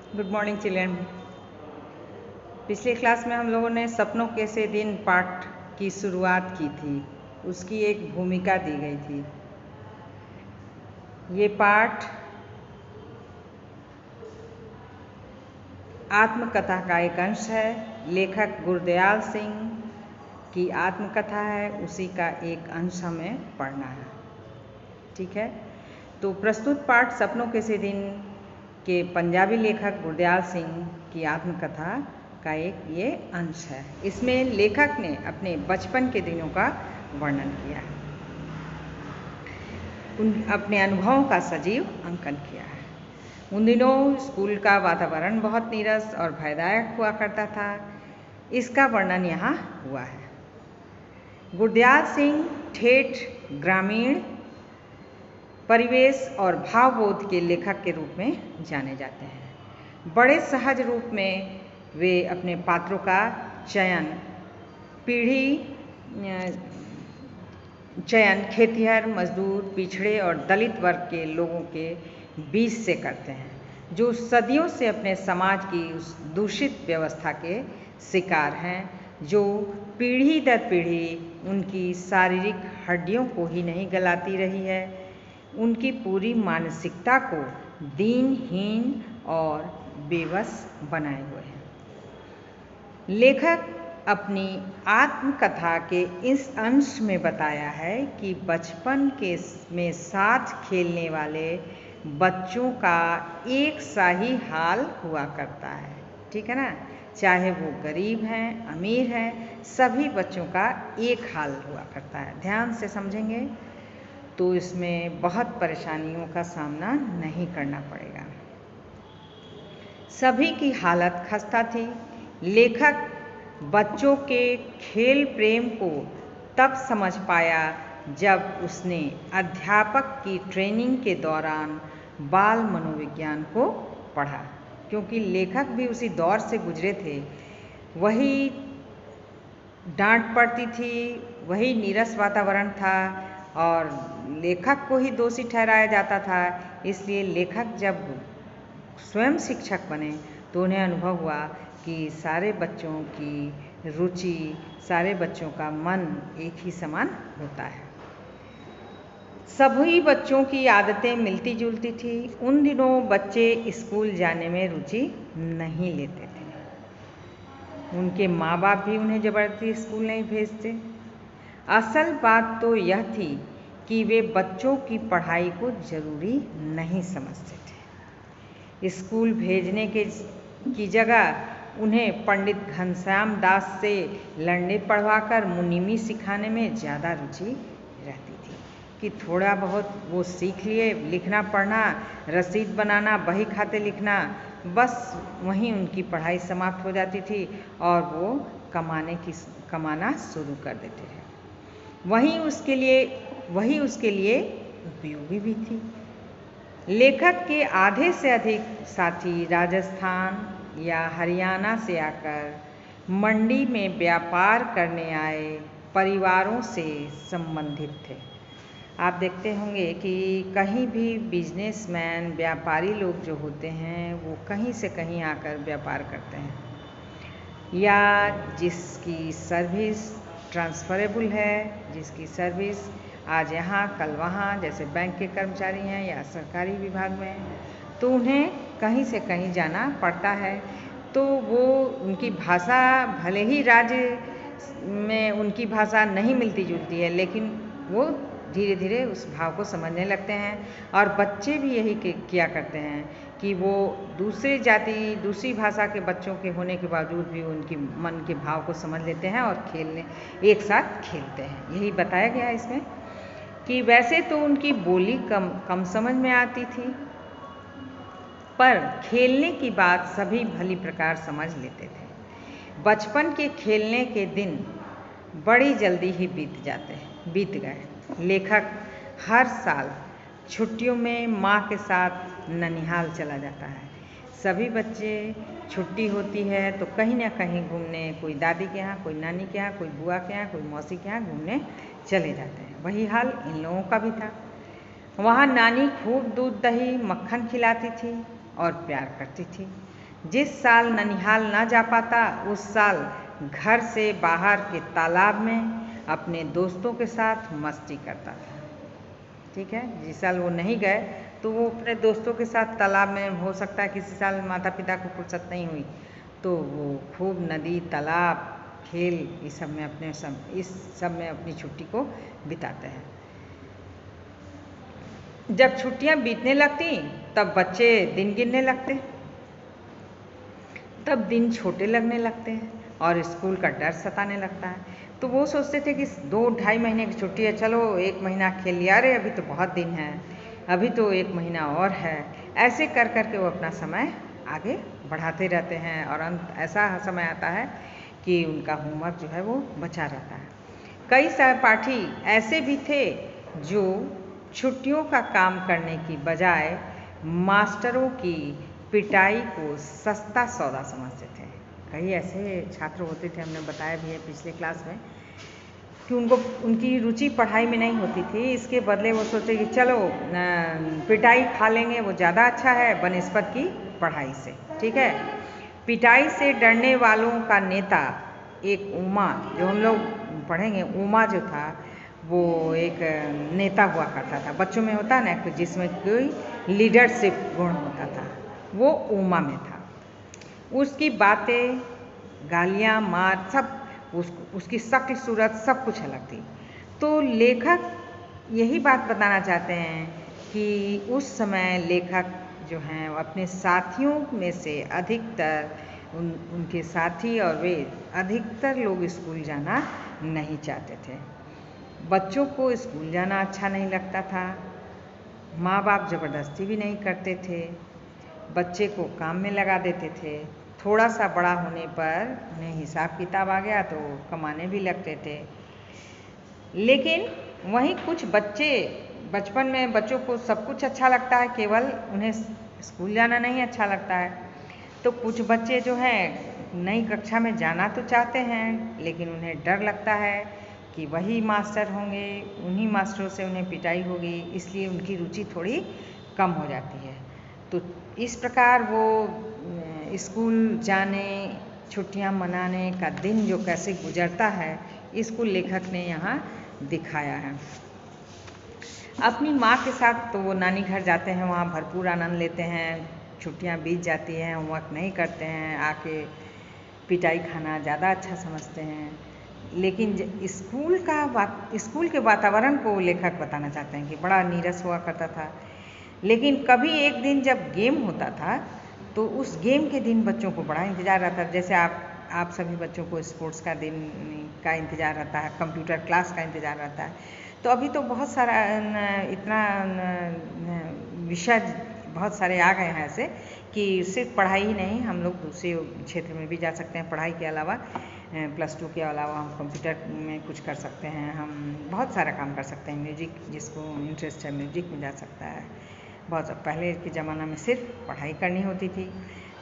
Good morning children. पिछली class में हम लोगों ने सपनों के से दिन पाठ की शुरुआत की थी। उसकी एक भूमिका दी गई थी। ये पाठ आत्मकथा का एक अंश है। लेखक गुरदयाल सिंह की आत्मकथा है, उसी का एक अंश हमें पढ़ना है। ठीक है, तो प्रस्तुत पाठ सपनों के से दिन के पंजाबी लेखक गुरदयाल सिंह की आत्मकथा का एक ये अंश है। इसमें लेखक ने अपने बचपन के दिनों का वर्णन किया है, अपने अनुभवों का सजीव अंकन किया है। उन दिनों स्कूल का वातावरण बहुत नीरस और भयदायक हुआ करता था। इसका वर्णन यहाँ हुआ है। गुरदयाल सिंह ठेठ ग्रामीण परिवेश और भावबोध के लेखक के रूप में जाने जाते हैं। बड़े सहज रूप में वे अपने पात्रों का चयन खेतिहर, मजदूर, पिछड़े और दलित वर्ग के लोगों के बीच से करते हैं, जो सदियों से अपने समाज की उस दूषित व्यवस्था के शिकार हैं, जो पीढ़ी दर पीढ़ी उनकी शारीरिक हड्डियों को ही नहीं गलाती रही है, उनकी पूरी मानसिकता को दीनहीन और बेबस बनाए हुए हैं। लेखक अपनी आत्मकथा के इस अंश में बताया है कि बचपन में साथ खेलने वाले बच्चों का एक सा ही हाल हुआ करता है। ठीक है ना, चाहे वो गरीब हैं, अमीर हैं, सभी बच्चों का एक हाल हुआ करता है। ध्यान से समझेंगे तो इसमें बहुत परेशानियों का सामना नहीं करना पड़ेगा। सभी की हालत खस्ता थी। लेखक बच्चों के खेल प्रेम को तब समझ पाया जब उसने अध्यापक की ट्रेनिंग के दौरान बाल मनोविज्ञान को पढ़ा, क्योंकि लेखक भी उसी दौर से गुजरे थे। वही डांट पड़ती थी, वही नीरस वातावरण था और लेखक को ही दोषी ठहराया जाता था। इसलिए लेखक जब स्वयं शिक्षक बने तो उन्हें अनुभव हुआ कि सारे बच्चों की रुचि, सारे बच्चों का मन एक ही समान होता है। सभी बच्चों की आदतें मिलती जुलती थी। उन दिनों बच्चे स्कूल जाने में रुचि नहीं लेते थे। उनके माँ बाप भी उन्हें ज़बरदस्ती स्कूल नहीं भेजते। असल बात तो यह थी कि वे बच्चों की पढ़ाई को ज़रूरी नहीं समझते थे। स्कूल भेजने की जगह उन्हें पंडित घनश्याम दास से लड़ने पढ़वाकर मुनीमी सिखाने में ज़्यादा रुचि रहती थी कि थोड़ा बहुत वो सीख लिए, लिखना पढ़ना, रसीद बनाना, बही खाते लिखना, बस वहीं उनकी पढ़ाई समाप्त हो जाती थी और वो कमाना शुरू कर देते थे। वही उसके लिए उपयोगी भी थी। लेखक के आधे से अधिक साथी राजस्थान या हरियाणा से आकर मंडी में व्यापार करने आए परिवारों से संबंधित थे। आप देखते होंगे कि कहीं भी बिजनेसमैन, व्यापारी लोग जो होते हैं वो कहीं से कहीं आकर व्यापार करते हैं, या जिसकी सर्विस ट्रांसफरेबल है, जिसकी सर्विस आज यहाँ कल वहाँ, जैसे बैंक के कर्मचारी हैं या सरकारी विभाग में, तो उन्हें कहीं से कहीं जाना पड़ता है। तो वो उनकी भाषा, भले ही राज्य में उनकी भाषा नहीं मिलती जुलती है, लेकिन वो धीरे धीरे उस भाव को समझने लगते हैं। और बच्चे भी यही किया करते हैं कि वो दूसरी जाति, दूसरी भाषा के बच्चों के होने के बावजूद भी उनकी मन के भाव को समझ लेते हैं और एक साथ खेलते हैं। यही बताया गया इसमें कि वैसे तो उनकी बोली कम समझ में आती थी, पर खेलने की बात सभी भली प्रकार समझ लेते थे। बचपन के खेलने के दिन बड़ी जल्दी ही बीत गए। लेखक हर साल छुट्टियों में माँ के साथ ननिहाल चला जाता है। सभी बच्चे छुट्टी होती है तो कहीं ना कहीं घूमने, कोई दादी के यहाँ, कोई नानी के यहाँ, कोई बुआ के यहाँ, कोई मौसी के यहाँ घूमने चले जाते हैं। वही हाल इन लोगों का भी था। वहाँ नानी खूब दूध, दही, मक्खन खिलाती थी और प्यार करती थी। जिस साल ननिहाल ना जा पाता उस साल घर से बाहर के तालाब में अपने दोस्तों के साथ मस्ती करता था। ठीक है, जिस साल वो नहीं गए तो वो अपने दोस्तों के साथ तालाब में, हो सकता है किसी साल माता पिता को फुर्सत नहीं हुई तो वो खूब नदी तालाब खेल इस सब में अपनी छुट्टी को बिताते हैं। जब छुट्टियां बीतने लगती तब बच्चे दिन गिनने लगते, तब दिन छोटे लगने लगते हैं और स्कूल का डर सताने लगता है। तो वो सोचते थे कि 2-2.5 महीने की छुट्टी है, चलो 1 महीना खेल लिया, अरे अभी तो बहुत दिन है, अभी तो 1 महीना और है। ऐसे कर कर के वो अपना समय आगे बढ़ाते रहते हैं और अंत ऐसा समय आता है कि उनका होमवर्क जो है वो बचा रहता है। कई सहपाठी ऐसे भी थे जो छुट्टियों का काम करने की बजाय मास्टरों की पिटाई को सस्ता सौदा समझते थे। कई ऐसे छात्र होते थे, हमने बताया भी है पिछले क्लास में, कि उनकी रुचि पढ़ाई में नहीं होती थी, इसके बदले वो सोचे कि चलो पिटाई खा लेंगे, वो ज़्यादा अच्छा है बनिस्बत की पढ़ाई से। ठीक है, पिटाई से डरने वालों का नेता एक उमा, जो हम लोग पढ़ेंगे, उमा जो था वो एक नेता हुआ करता था। बच्चों में होता ना जिसमें कोई लीडरशिप गुण होता था, वो उमा में था। उसकी बातें, गालियाँ, मार सब, उसकी शक्ल सूरत सब कुछ अलग थी। तो लेखक यही बात बताना चाहते हैं कि उस समय लेखक जो हैं अपने साथियों में से अधिकतर उनके साथी और वे अधिकतर लोग स्कूल जाना नहीं चाहते थे। बच्चों को स्कूल जाना अच्छा नहीं लगता था, माँ बाप ज़बरदस्ती भी नहीं करते थे, बच्चे को काम में लगा देते थे। थोड़ा सा बड़ा होने पर उन्हें हिसाब किताब आ गया तो कमाने भी लगते थे। लेकिन वहीं कुछ बच्चे, बचपन में बच्चों को सब कुछ अच्छा लगता है, केवल उन्हें स्कूल जाना नहीं अच्छा लगता है। तो कुछ बच्चे जो हैं नई कक्षा में जाना तो चाहते हैं, लेकिन उन्हें डर लगता है कि वही मास्टर होंगे, उन्हीं मास्टरों से उन्हें पिटाई होगी, इसलिए उनकी रुचि थोड़ी कम हो जाती है। तो इस प्रकार वो स्कूल जाने, छुट्टियां मनाने का दिन जो कैसे गुजरता है, इसको लेखक ने यहाँ दिखाया है। अपनी माँ के साथ तो वो नानी घर जाते हैं, वहाँ भरपूर आनंद लेते हैं, छुट्टियां बीत जाती हैं, होमवर्क नहीं करते हैं, आके पिटाई खाना ज़्यादा अच्छा समझते हैं। लेकिन स्कूल के वातावरण को लेखक बताना चाहते हैं कि बड़ा नीरस हुआ करता था। लेकिन कभी एक दिन जब गेम होता था तो उस गेम के दिन बच्चों को बड़ा इंतज़ार रहता है। जैसे आप सभी बच्चों को स्पोर्ट्स का दिन का इंतज़ार रहता है, कंप्यूटर क्लास का इंतज़ार रहता है। तो अभी तो बहुत सारा इतना विषय बहुत सारे आ गए हैं ऐसे कि सिर्फ पढ़ाई ही नहीं, हम लोग दूसरे क्षेत्र में भी जा सकते हैं। पढ़ाई के अलावा +2 के अलावा हम कंप्यूटर में कुछ कर सकते हैं, हम बहुत सारा काम कर सकते हैं। म्यूजिक, जिसको इंटरेस्ट है म्यूजिक में जा सकता है। बहुत पहले के ज़माना में सिर्फ पढ़ाई करनी होती थी,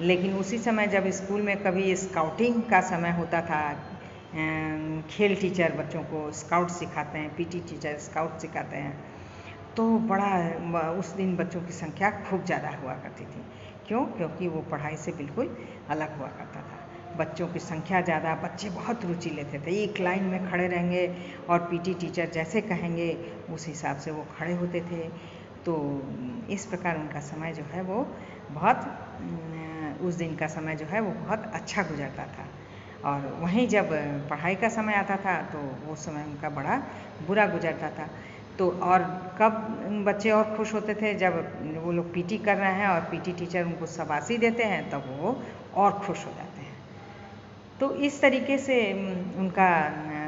लेकिन उसी समय जब स्कूल में कभी स्काउटिंग का समय होता था, खेल टीचर बच्चों को स्काउट सिखाते हैं, पीटी टीचर स्काउट सिखाते हैं, तो बड़ा उस दिन बच्चों की संख्या खूब ज़्यादा हुआ करती थी। क्यों? क्योंकि वो पढ़ाई से बिल्कुल अलग हुआ करता था। बच्चों की संख्या ज़्यादा, बच्चे बहुत रुचि लेते थे, एक लाइन में खड़े रहेंगे और पीटी टीचर जैसे कहेंगे उस हिसाब से वो खड़े होते थे। तो इस प्रकार उनका समय जो है वो बहुत, उस दिन का समय जो है वो बहुत अच्छा गुजरता था। और वहीं जब पढ़ाई का समय आता था तो वो समय उनका बड़ा बुरा गुजरता था। तो और कब बच्चे और खुश होते थे, जब वो लोग पीटी कर रहे हैं और पीटी टीचर उनको शाबाशी देते हैं, तब वो और खुश हो जाते हैं। तो इस तरीके से उनका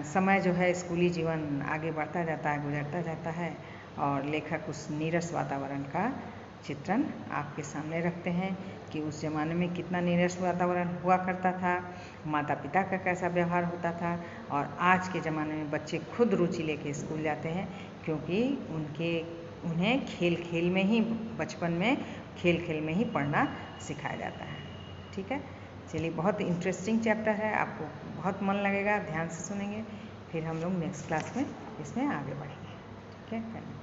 समय जो है स्कूली जीवन आगे बढ़ता जाता है, गुजरता जाता है, और लेखक उस नीरस वातावरण का चित्रण आपके सामने रखते हैं कि उस ज़माने में कितना नीरस वातावरण हुआ करता था, माता पिता का कैसा व्यवहार होता था, और आज के ज़माने में बच्चे खुद रुचि लेके स्कूल जाते हैं, क्योंकि उन्हें खेल खेल में ही, बचपन में खेल खेल में ही पढ़ना सिखाया जाता है। ठीक है, चलिए, बहुत इंटरेस्टिंग चैप्टर है, आपको बहुत मन लगेगा, ध्यान से सुनेंगे, फिर हम लोग नेक्स्ट क्लास में इसमें आगे बढ़ेंगे। ठीक है।